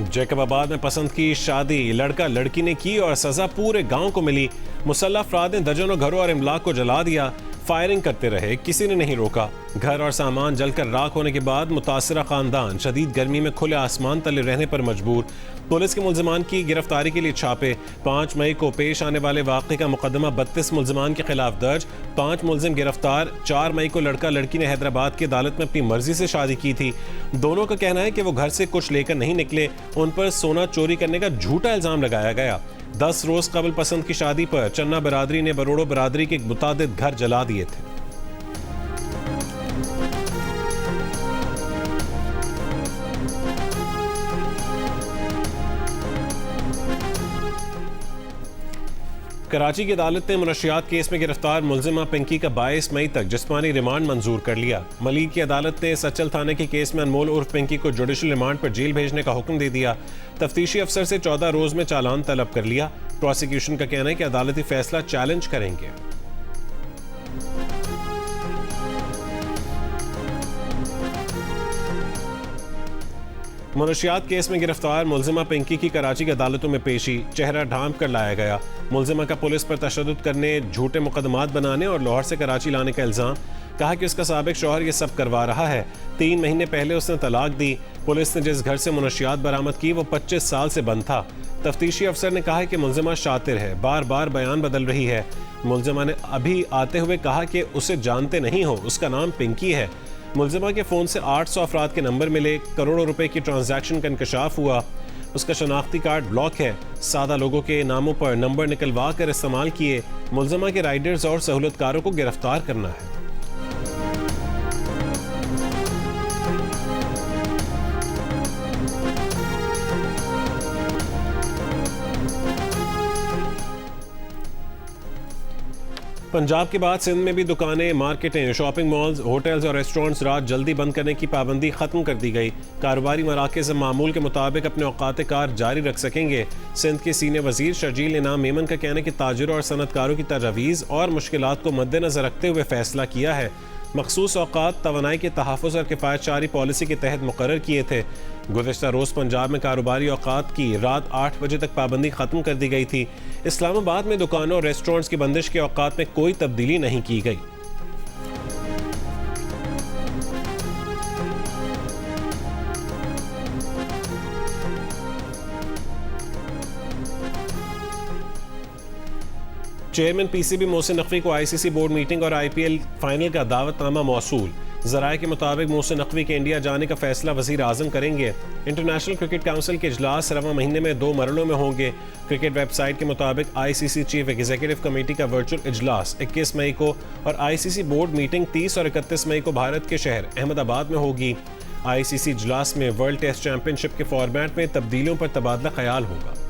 जैकबाबाद में पसंद की शादी लड़का लड़की ने की और सजा पूरे गांव को मिली। मुसल्लह अफराद ने दर्जनों घरों और इमलाक को जला दिया। फायरिंग करते रहे, किसी ने नहीं रोका। घर और सामान जलकर राख होने के बाद मुतासरा खानदान शदीद गर्मी में खुले आसमान तले रहने पर मजबूर। पुलिस के मुल्जिमान की गिरफ्तारी के लिए छापे। 5 मई को पेश आने वाले वाक़े का मुकदमा 32 मुल्जिमान के खिलाफ दर्ज। 5 मुल्जिम गिरफ्तार। 4 मई को लड़का लड़की ने हैदराबाद की अदालत में अपनी मर्जी से शादी की थी। दोनों का कहना है कि वो घर से कुछ लेकर नहीं निकले। उन पर सोना चोरी करने का झूठा इल्जाम लगाया गया। 10 रोज कबल पसंद की शादी पर चन्ना बरादरी ने बरोड़ो बरादरी के मुतादिद घर जला दिए थे। कराची की अदालत ने मुनशियात केस में गिरफ्तार मुलजिमा पिंकी का 22 मई तक जिस्मानी रिमांड मंजूर कर लिया। मलिक की अदालत ने सचल थाने के केस में अनमोल उर्फ पिंकी को जुडिशल रिमांड पर जेल भेजने का हुक्म दे दिया। तफ्तीशी अफसर से 14 रोज में चालान तलब कर लिया। प्रोसिक्यूशन का कहना है कि अदालती फैसला चैलेंज करेंगे। मुनशियात केस में गिरफ्तार मुलजिमा पिंकी की कराची की अदालतों में पेशी। चेहरा ढांप कर लाया गया। मुलजिमा का पुलिस पर तशद्दुद करने, झूठे मुकदमात बनाने और लाहौर से कराची लाने का इल्जाम। कहा कि उसका साबिक शौहर ये सब करवा रहा है। 3 महीने पहले उसने तलाक दी। पुलिस ने जिस घर से मुनशियात बरामद की वो 25 साल से बंद था। तफ्तीशी अफसर ने कहा कि मुलजिमा शातिर है, बार बार बयान बदल रही है। मुलजिमा ने अभी आते हुए कहा कि उसे जानते नहीं हो, उसका नाम पिंकी है। मुलजिमा के फ़ोन से 800 अफराद के नंबर मिले। करोड़ों रुपए की ट्रांजैक्शन का इंकशाफ हुआ। उसका शनाख्ती कार्ड ब्लॉक है। सादा लोगों के नामों पर नंबर निकलवा कर इस्तेमाल किए। मुलजिमा के राइडर्स और सहूलतकारों को गिरफ्तार करना है। पंजाब के बाद सिंध में भी दुकानें, मार्केटें, शॉपिंग मॉल्स, होटल्स और रेस्टोरेंट्स रात जल्दी बंद करने की पाबंदी खत्म कर दी गई। कारोबारी मराकज़ मामूल के मुताबिक अपने औकात कार जारी रख सकेंगे। सिंध के सीनियर वजीर शर्जील इनाम मेमन का कहना है कि ताजिरों और सनतकारों की तजावीज़ और मुश्किलात को मद्देनजर रखते हुए फैसला किया है। मखसूस औकात तवानाई के तहफ़्फ़ुज़ और किफ़ायतशारी पॉलिसी के तहत मुकर्रर किए थे। गुज़िश्ता रोज़ पंजाब में कारोबारी औकात की रात 8 बजे तक पाबंदी ख़त्म कर दी गई थी। इस्लामाबाद में दुकानों और रेस्टोरेंट्स की बंदिश के औकात में कोई तब्दीली नहीं की गई। चेयरमैन पीसीबी मोहसिन नकवी को आईसीसी बोर्ड मीटिंग और आईपीएल फाइनल का दावतनामा मौसूल। ज़राए के मुताबिक मोहसिन नकवी के इंडिया जाने का फैसला वज़ीर आज़म करेंगे। इंटरनेशनल क्रिकेट काउंसिल के इजलास रवां महीने में 2 मरलों में होंगे। क्रिकेट वेबसाइट के मुताबिक आईसीसी चीफ एग्जीक्यूटिव कमेटी का वर्चुअल इजलास 21 मई को और आईसीसी बोर्ड मीटिंग 30 और 31 मई को भारत के शहर अहमदाबाद में होगी। आईसीसी इजलास में वर्ल्ड टेस्ट चैंपियनशिप के फॉर्मेट में तब्दीलियों पर तबादला ख्याल होगा।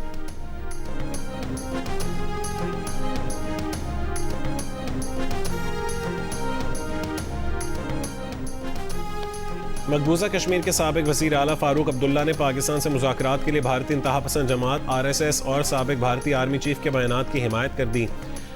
मकबूजा कश्मीर के साबिक वज़ीर आला फारूक अब्दुल्ला ने पाकिस्तान से मुज़ाकरात के लिए भारतीय इंतहा पसंद जमात आरएसएस और साबिक भारतीय आर्मी चीफ के बयानात की हिमायत कर दी।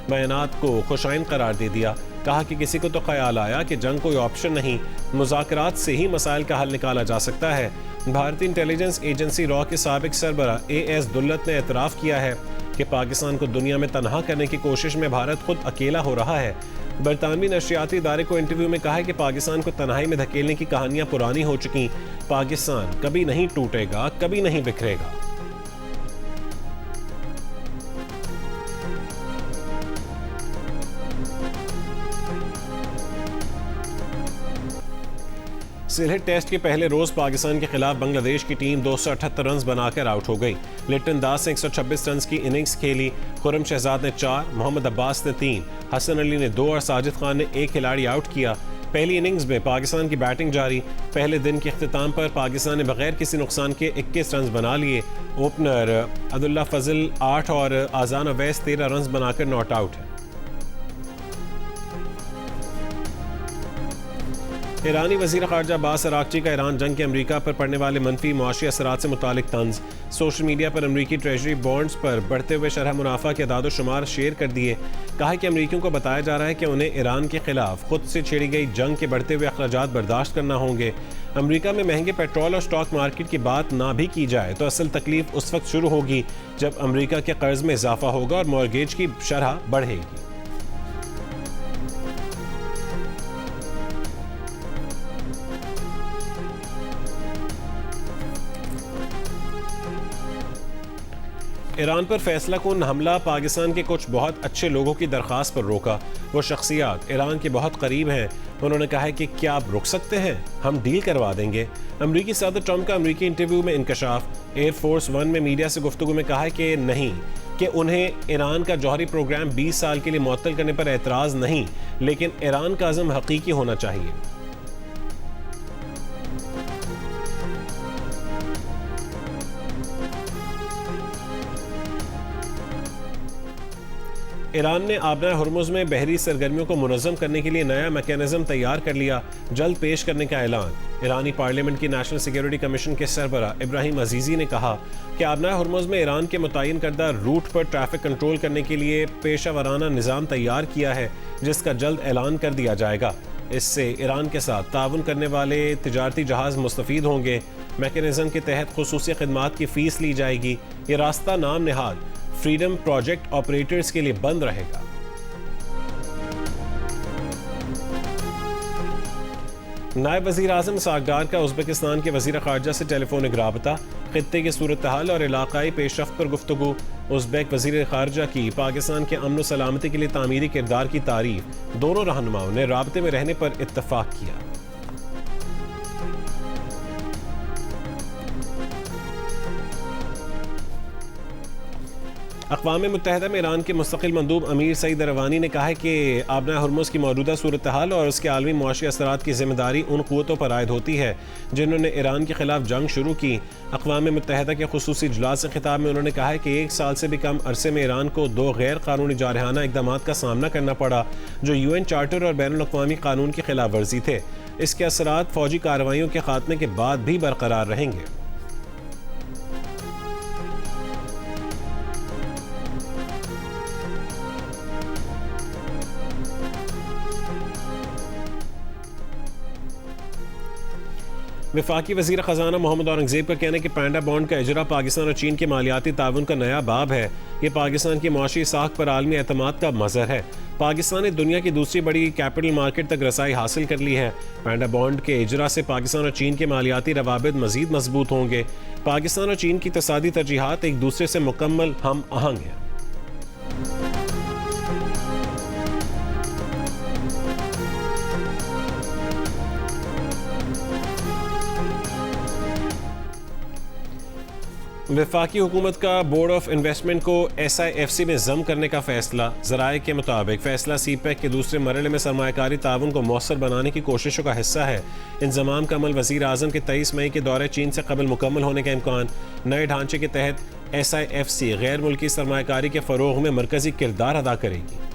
बयानात को खुशाइन करार दे दिया। कहा कि किसी को तो ख्याल आया कि जंग कोई ऑप्शन नहीं, मुज़ाकरात से ही मसाइल का हल निकाला जा सकता है। भारतीय इंटेलिजेंस एजेंसी रॉ के साबिक सरबरा एएस दुल्लत ने एतराफ़ किया है कि पाकिस्तान को दुनिया में तनहा करने की कोशिश में भारत खुद अकेला हो रहा है। बरतानवी नशरियाती इदारे को इंटरव्यू में कहा है कि पाकिस्तान को तन्हाई में धकेलने की कहानियां पुरानी हो चुकी। पाकिस्तान कभी नहीं टूटेगा, कभी नहीं बिखरेगा। सिलहट टेस्ट के पहले रोज पाकिस्तान के खिलाफ बांग्लादेश की टीम 278 रन बनाकर आउट हो गई। लिटन दास ने 126 रन की इनिंग्स खेली। खुर्रम शहजाद ने 4, मोहम्मद अब्बास ने 3, हसन अली ने 2 और साजिद खान ने 1 खिलाड़ी आउट किया। पहली इनिंग्स में पाकिस्तान की बैटिंग जारी। पहले दिन के अख्तिताम पर पाकिस्तान ने बगैर किसी नुकसान के 21 रन बना लिए। ओपनर अब्दुल्ला फजल 8 और आजान अवैस 13 रन बनाकर नॉट आउट है। ईरानी वज़ीर ख़ारजा अब्बास अराग़ची का ईरान जंग के अमरीका पर पड़ने वाले मनफी मुआशी असरात से मुतालिक तंज। सोशल मीडिया पर अमरीकी ट्रेजरी बॉन्ड्स पर बढ़ते हुए शरह मुनाफा के अदाद शुमार शेयर कर दिए। कहा कि अमरीकियों को बताया जा रहा है कि उन्हें ईरान के खिलाफ खुद से छेड़ी गई जंग के बढ़ते हुए अखराजात बर्दाश्त करना होंगे। अमरीका में महंगे पेट्रोल और स्टॉक मार्केट की बात ना भी की जाए तो असल तकलीफ उस वक्त शुरू होगी जब अमरीका के कर्ज में इजाफा होगा और मॉर्गेज की शरह बढ़ेगी। ईरान पर फैसला कुन हमला पाकिस्तान के कुछ बहुत अच्छे लोगों की दरख्वास्त पर रोका। वो शख्सियात ईरान के बहुत करीब हैं। उन्होंने कहा है कि क्या आप रुक सकते हैं, हम डील करवा देंगे। अमरीकी सदर ट्रंप का अमरीकी इंटरव्यू में इंकशाफ। एयरफोर्स वन में मीडिया से गुफ्तगू में कहा है कि नहीं, कि उन्हें ईरान का जौहरी प्रोग्राम 20 साल के लिए मुअत्तल करने पर एतराज़ नहीं, लेकिन ईरान का अज़म हकीकी होना चाहिए। ईरान ने आबना हुर्मुज़ में बहरी सरगर्मियों को मुनज़्ज़म करने के लिए नया मैकेनिज़्म तैयार कर लिया, जल्द पेश करने का ऐलान। ईरानी पार्लियामेंट की नेशनल सिक्योरिटी कमीशन के सरबरा इब्राहिम अजीज़ी ने कहा कि आबना हुर्मुज़ में ईरान के मुतय्यन करदा रूट पर ट्रैफिक कंट्रोल करने के लिए पेशा वराना निज़ाम तैयार किया है, जिसका जल्द ऐलान कर दिया जाएगा। इससे ईरान के साथ ताउन करने वाले तिजारती जहाज़ मुस्तफ़ीद होंगे। मैकेनिज़्म के तहत खुसूसी खिदमात की फ़ीस ली जाएगी। ये रास्ता नाम निहाद फ्रीडम प्रोजेक्ट ऑपरेटर्स के लिए बंद रहेगा। नायब वज़ीर आज़म सागदार का उज़्बेकिस्तान के वज़ीर ख़ारजा से टेलीफोनिक राबता। ख़ित्ते की सूरत हाल और इलाक़ाई पेशरफ़्त पर गुफ्तगू। उज़्बेक वज़ीर ख़ारजा की पाकिस्तान के अमन व सलामती के लिए तामीरी किरदार की तारीफ़। दोनों रहनुमाओं ने राबते में रहने पर इत्तफ़ाक़ किया। अक़वाम मुत्तहिदा में ईरान के मुस्तक़िल मंदूब अमीर सईद रवानी ने कहा है कि आबना हुर्मुज़ की मौजूदा सूरत हाल और उसके आलमी मुआशी असरात की ज़िम्मेदारी उन क़ुव्वतों पर आयद होती है जिन्होंने ईरान के ख़िलाफ़ जंग शुरू की। अक़वाम मुत्तहिदा के ख़ुसूसी इजलास से खिताब में उन्होंने कहा है कि 1 साल से भी कम अरसे में ईरान को 2 गैर कानूनी जारहाना इक़दामात का सामना करना पड़ा जो UN चार्टर और बैनुल अक़वामी कानून की खिलाफ वर्जी थे। इसके असरात फ़ौजी कार्रवाइयों के ख़ात्मे के बाद भी बरकरार रहेंगे। वफाकी वज़ीर ख़ज़ाना मोहम्मद औरंगज़ेब का कहना है कि पैंडा बॉन्ड का इजरा पाकिस्तान और चीन के मालियाती ताउन का नया बाब है। ये पाकिस्तान की मुआशी साख पर आलमी एतमाद का मज़हर है। पाकिस्तान ने दुनिया की दूसरी बड़ी कैपिटल मार्केट तक रसाई हासिल कर ली है। पैंडा बॉन्ड के इजरा से पाकिस्तान और चीन के मालियाती रवाबित मज़ीद मजबूत होंगे। पाकिस्तान और चीन की इक़्तिसादी तरजीहात एक दूसरे से मुकम्मल हम आहंग हैं। वफाकी हुकूमत का बोर्ड ऑफ इन्वेस्टमेंट को SIFC में ज़म करने का फ़ैसला। ज़राए के मुताबिक फ़ैसला CPEC के दूसरे मरहले में सरमायाकारी ताउन को मौसर बनाने की कोशिशों का हिस्सा है। इंज़माम का अमल वज़ीर आज़म के 23 मई के दौरे चीन से कबल मुकम्मल होने का इम्कान। नए ढांचे के तहत SIFC गैर मुल्की सरमायाकारी के फ़रोग़ में मरकज़ी किरदार अदा करेगी।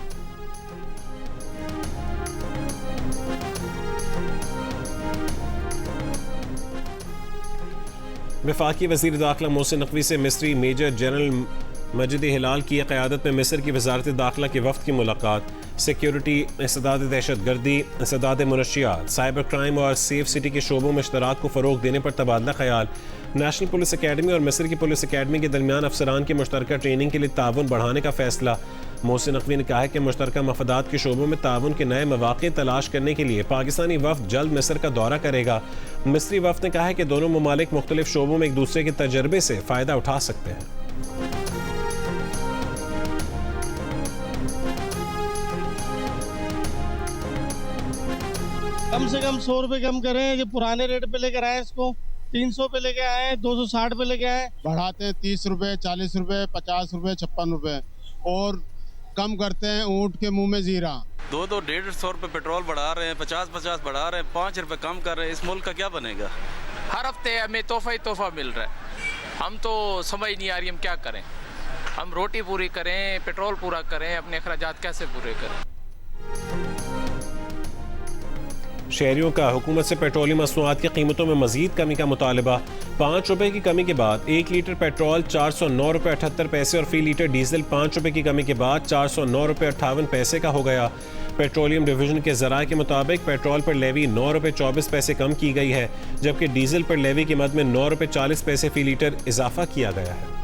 वफाकी वज़ीर दाखिला मोहसिन नकवी से मिस्री मेजर जनरल मजिद हिलाल की क़यादत में मिस्र की वज़ारत दाखिला के वफ़द की मुलाकात। सिक्योरिटी, इंसदाद दहशत गर्दी, इंसदाद मुनशियात, साइबर क्राइम और सेफ सिटी के शोबों में इश्तराक को फ़रोग़ देने पर तबादला ख़याल। नेशनल पुलिस अकेडमी और मिस्र की पुलिस अकेडमी के दरमियान अफसरान की मुश्तरका ट्रेनिंग के लिए ताउन बढ़ाने का फ़ैसला। मोहसिन नकवी ने कहा है कि मुश्तरका मफादात के शोबों में ताउन के नए मौक़े तलाश करने के लिए पाकिस्तानी वफ़द जल्द मिस्र का दौरा करेगा। मिस्री वफ़द ने कहा है कि दोनों ममालिक मुख्तलिफ शोबों में एक दूसरे के तजर्बे से फ़ायदा उठा सकते हैं। कम से कम 100 रुपए कम करें। जो पुराने रेट पे लेकर आए इसको 300 पे लेके आए, 260 पे लेके आए। बढ़ाते हैं 30 रुपए, 40 रुपए, 50 रुपए, 56 रुपए और कम करते हैं ऊँट के मुंह में जीरा। 200-150 रुपए पेट्रोल बढ़ा रहे हैं, 50-50 बढ़ा रहे हैं, 5 रुपए कम कर रहे हैं। इस मुल्क का क्या बनेगा? हर हफ्ते हमें तोहफा ही तोहफा मिल रहा है। हम तो समझ नहीं आ रही हम क्या करें। हम रोटी पूरी करें, पेट्रोल पूरा करें, अपने अखराजात कैसे पूरे करें। शहरियों का हुकूमत से पेट्रोलियम मसनूआत की कीमतों में मजीद कमी का मुतालबा। 5 रुपए की कमी के बाद 1 लीटर पेट्रोल 409 रुपये 78 पैसे और फी लीटर डीजल 5 रुपए की कमी के बाद 409 रुपये 58 पैसे का हो गया। पेट्रोलियम डिवीजन के ज़राए के मुताबिक पेट्रोल पर लेवी 9 रुपये 24 पैसे कम की गई है, जबकि डीजल पर लेवी की मद में 9 रुपये 40 पैसे फी लीटर इजाफा किया गया है।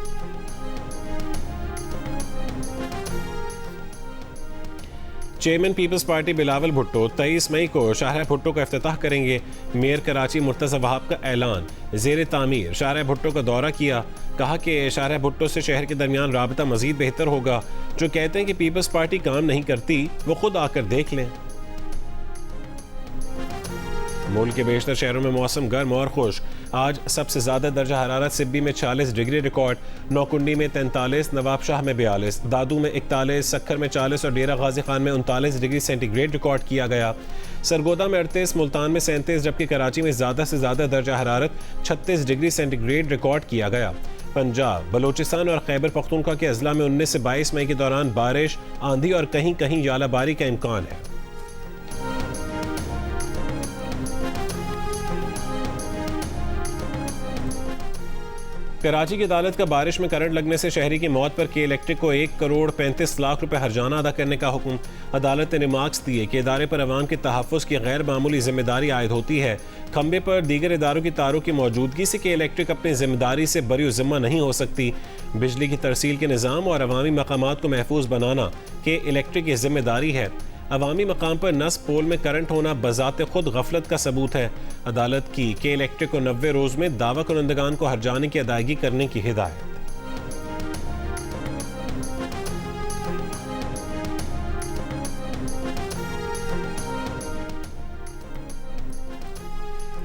Chairman People's Party Bilawal Bhutto 23 मई को शाहरा भुट्टो का इफ्तिताह करेंगे। मेयर कराची मुर्तज़ा वहाब का ऐलान। ज़ेर तामीर शाहरा भुट्टो का दौरा किया, कहा कि शाहरा भुट्टो से शहर के दरमियान राबता मजीद बेहतर होगा। जो कहते हैं कि पीपल्स पार्टी काम नहीं करती वो खुद आकर देख लें। मुल्क के बेशतर शहरों में मौसम गर्म और खुश्क। आज सबसे ज़्यादा दर्जा हरारत सिब्बी में 40 डिग्री रिकॉर्ड, नौकुंडी में 43, नवाबशाह में 42, दादू में 41, सक्खर में 40 और डेरा गाजी खान में 39 डिग्री सेंटीग्रेड रिकॉर्ड किया गया। सरगोदा में 38, मुल्तान में 37, जबकि कराची में ज़्यादा से ज़्यादा दर्जा हरारत 36 डिग्री सेंटीग्रेड रिकॉर्ड किया गया। पंजाब, बलोचिस्तान और खैबर पख्तूनख्वा के अजला में 19 से 22 मई के दौरान बारिश, आंधी और कहीं कहीं यालाबारी का इम्कान है। कराची की अदालत का बारिश में करंट लगने से शहरी की मौत पर के इलेक्ट्रिक को 1 करोड़ 35 लाख रुपए हर्जाना अदा करने का हुक्म। अदालत ने रिमार्क्स दिए कि इदारे पर अवाम के तहफ़्फ़ुज़ की गैर मामूली जिम्मेदारी आयद होती है। खंबे पर दीगर इदारों की तारों की मौजूदगी से के इलेक्ट्रिक अपनी जिम्मेदारी से बरी ज़िम्मा नहीं हो सकती। बिजली की तरसील के निज़ाम और अवामी मकामात को महफूज बनाना के इलेक्ट्रिक की जिम्मेदारी है। अवामी मकाम पर नस्ब पोल में करंट होना बज़ाते खुद गफलत का सबूत है। अदालत की के इलेक्ट्रिक को 90 रोज़ में दावा कुनंदगान को हर्जाने की अदायगी करने की हिदायत।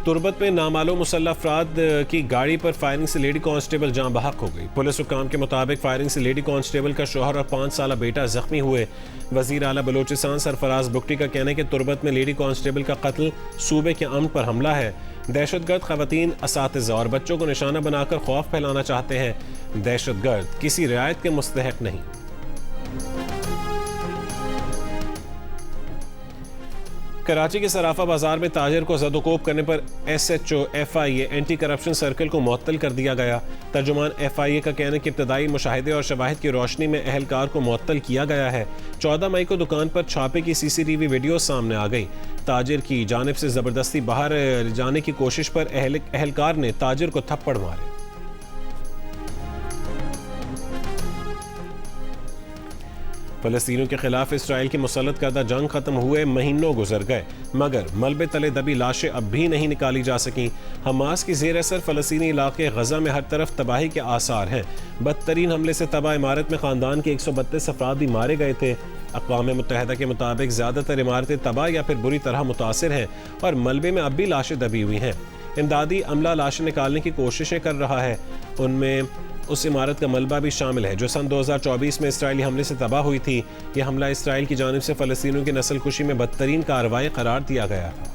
तुरबत में नामालूम मुसल्लह अफराद की गाड़ी पर फायरिंग से लेडी कांस्टेबल जान बहक हो गई। पुलिस हुक्काम के मुताबिक फायरिंग से लेडी कांस्टेबल का शौहर और 5 साला बेटा जख्मी हुए। वजीर आला बलोचिस्तान सरफराज बुगटी का कहना है कि तुरबत में लेडी कांस्टेबल का कत्ल सूबे के अमन पर हमला है। दहशतगर्द खवातीन, असातिज़ा और बच्चों को निशाना बनाकर खौफ फैलाना चाहते हैं। दहशतगर्द किसी रियायत के मुस्तहक नहीं। कराची के सराफा बाजार में ताजिर को ज़दोकोब करने पर SHO FIA anti corruption circle को मुअत्तल कर दिया गया। तर्जुमान FIA का कहना है कि इब्तदाई मुशाहिदे और शवाहिद की रोशनी में अहलकार को मुअत्तल किया गया है। 14 मई को दुकान पर छापे की CCTV वीडियो सामने आ गई। ताजिर की जानिब से ज़बरदस्ती बाहर जाने की कोशिश पर अहलकार ने ताजिर को थप्पड़ मारे। फ़लस्तीनियों के खिलाफ इसराइल की मुसल्लत करदा जंग खत्म हुए महीनों गुजर गए, मगर मलबे तले दबी लाशें अब भी नहीं निकाली जा सकीं। हमास की ज़ेर असर फ़लस्तीनी इलाके गज़ा में हर तरफ तबाही के आसार हैं। बदतरीन हमले से तबाह इमारत में ख़ानदान के 132 अफराद भी मारे गए थे। अक़वाम मुत्तहिदा के मुताबिक ज़्यादातर इमारतें तबाह या फिर बुरी तरह मुतासिर हैं और मलबे में अब भी लाशें दबी हुई हैं। इमदादी अमला लाशें निकालने की कोशिशें कर रहा है। उनमें उस इमारत का मलबा भी शामिल है जो सन 2024 में इसराइली हमले से तबाह हुई थी। यह हमला इसराइल की जानिब से फ़लस्तीनियों की नस्ल कुशी में बदतरीन कार्रवाई करार दिया गया था।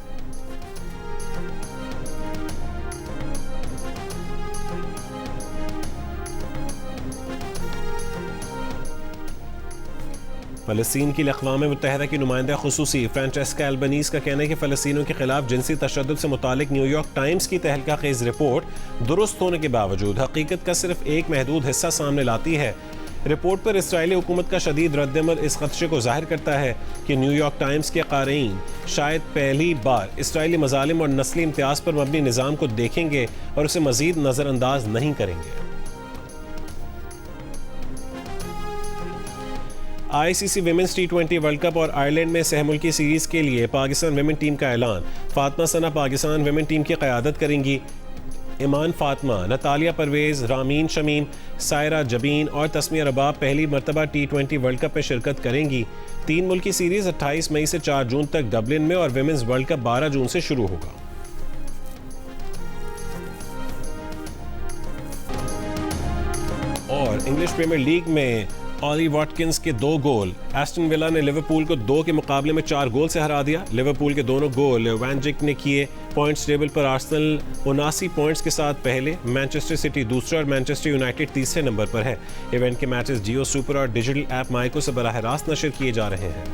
फ़लस्तीन की अक़वाम मुत्तहिदा की नुमाइंदा खुसूसी फ्रांचेस्का एल्बनीज़ का कहना है कि फ़लस्तीनियों के खिलाफ जिनसी तशद्दुद से मुतालिक न्यूयॉर्क टाइम्स की तहलका खेज़ रिपोर्ट दुरुस्त होने के बावजूद हकीकत का सिर्फ एक महदूद हिस्सा सामने लाती है। रिपोर्ट पर इसराइली हुकूमत का शदीद रद्दअमल इस खदशे को जाहिर करता है कि न्यूयॉर्क टाइम्स के क़ारीन शायद पहली बार इसराइली मज़ालिम और नस्ली इम्तियाज़ पर मबनी निज़ाम को देखेंगे और उसे मज़ीद नज़रअंदाज नहीं करेंगे। ICC women's T20 world cup और आयरलैंड में सहमुल्की सीरीज़ के लिए पाकिस्तान विमेन टीम का ऐलान। फातिमा सना पाकिस्तान विमेन टीम की क़यादत करेंगी। ईमान फातिमा, नतालिया परवेज़, रामीन शमीम, सायरा जबीन और तस्मिया रबाब पहली मरतबा T20 वर्ल्ड कप में शिरकत करेंगी। 3 मुल्की सीरीज़ 28 मई से 4 जून तक डबलिन में और विमेंस वर्ल्ड कप 12 जून से शुरू होगा। और इंग्लिश प्रीमियर लीग में ऑली वॉटकिंस के 2 गोल। एस्टन विला ने लिवरपूल को 2 के मुकाबले में 4 गोल से हरा दिया। लिवरपूल के दोनों गोल वैनजिक ने किए। पॉइंट्स टेबल पर आर्सेनल 79 पॉइंट्स के साथ पहले, मैनचेस्टर सिटी दूसरे और मैनचेस्टर यूनाइटेड तीसरे नंबर पर है। इवेंट के मैचेस जियो सुपर और डिजिटल ऐप माइको से बराह रास्त नशर किए जा रहे हैं।